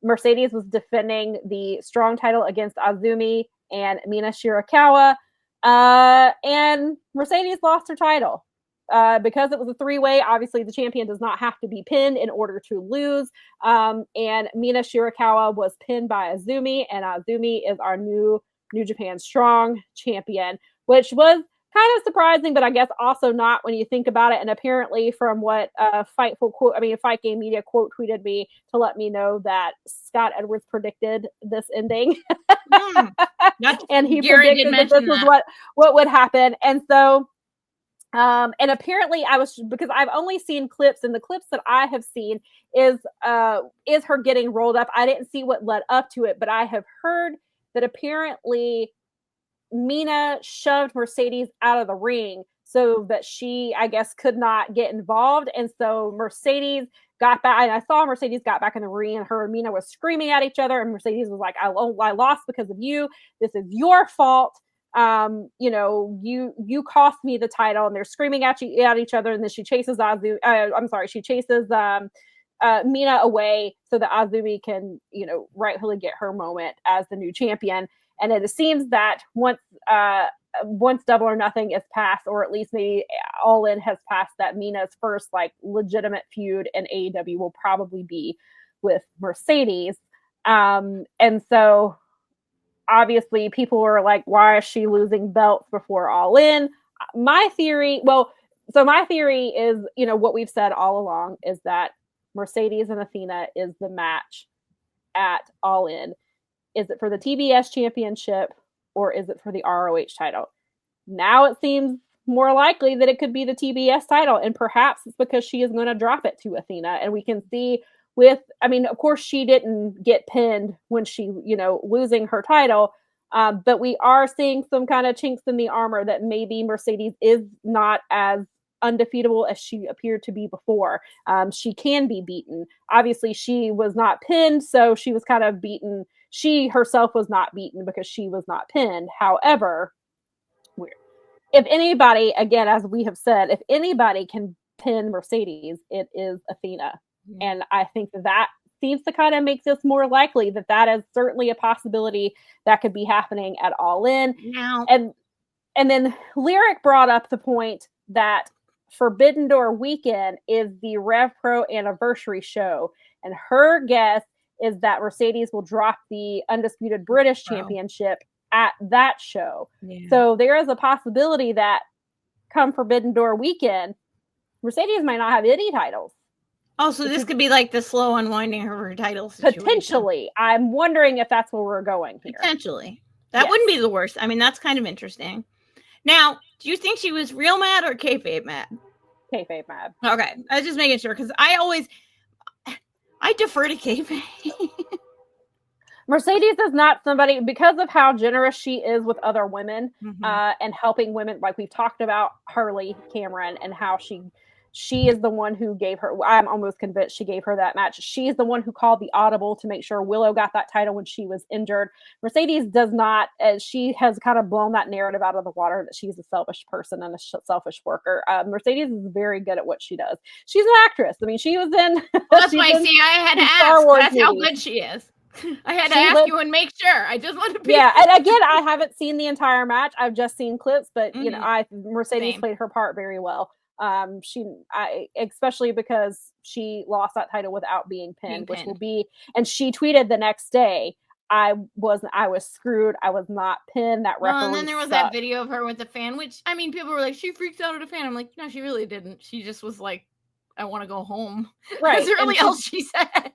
Mercedes was defending the strong title against Azumi and Mina Shirakawa. And Mercedes lost her title. Because it was a three-way, obviously the champion does not have to be pinned in order to lose. And Mina Shirakawa was pinned by Azumi, and Azumi is our New Japan Strong champion, which was kind of surprising, but I guess also not when you think about it. And apparently, from what Fight Game Media quote tweeted me to let me know that Scott Edwards predicted this ending, and he predicted that this was what would happen, and so. And apparently because I've only seen clips, and the clips that I have seen is her getting rolled up. I didn't see what led up to it, but I have heard that apparently Mina shoved Mercedes out of the ring so that she, I guess, could not get involved. And so Mercedes got back, and I saw Mercedes got back in the ring, and her and Mina was screaming at each other, and Mercedes was like, I lost because of you. This is your fault. You cost me the title, and they're screaming at each other, and then she chases Mina away so that Azumi can, rightfully get her moment as the new champion. And it seems that once Double or Nothing is passed, or at least maybe All In has passed, that Mina's first legitimate feud in AEW will probably be with Mercedes. And so obviously people were like, why is she losing belts before All In? My theory is, what we've said all along is that Mercedes and Athena is the match at All In. Is it for the TBS championship, or is it for the ROH title? Now it seems more likely that it could be the TBS title, and perhaps it's because she is going to drop it to Athena. And we can see of course she didn't get pinned when she, losing her title, but we are seeing some kind of chinks in the armor that maybe Mercedes is not as undefeatable as she appeared to be before. She can be beaten. Obviously, she was not pinned, so she was kind of beaten. She herself was not beaten because she was not pinned. However, if anybody, again, as we have said, if anybody can pin Mercedes, it is Athena. And I think that seems to kind of make this more likely that is certainly a possibility that could be happening at All In. Now. And then Lyric brought up the point that Forbidden Door weekend is the Rev Pro anniversary show. And her guess is that Mercedes will drop the Undisputed British Championship at that show. Yeah. So there is a possibility that come Forbidden Door weekend, Mercedes might not have any titles. Oh, so this could be like the slow unwinding of her title situation. Potentially. I'm wondering if that's where we're going here. Potentially. That wouldn't be the worst. I mean, that's kind of interesting. Now, do you think she was real mad or kayfabe mad? Kayfabe mad. Okay. I was just making sure, because I defer to kayfabe. Mercedes is not somebody, because of how generous she is with other women, and helping women, like we've talked about Harley Cameron and how she is the one who gave her, I'm almost convinced she gave her that match. She's the one who called the audible to make sure Willow got that title when she was injured. Mercedes does not, she has kind of blown that narrative out of the water that she's a selfish person and a selfish worker. Mercedes is very good at what she does. She's an actress. I mean, she was in. That's why, I had to ask. That's how good she is. I had to ask you and make sure. I just wanted to be. Yeah, and again, I haven't seen the entire match. I've just seen clips, but Mercedes played her part very well. Especially because she lost that title without being pinned, which will be, and she tweeted the next day, I was screwed. I was not pinned. That referee. And then there was that video of her with the fan, which, I mean, people were like, she freaked out at a fan. I'm like, no, she really didn't. She just was like, I want to go home. Right. That's really all she said.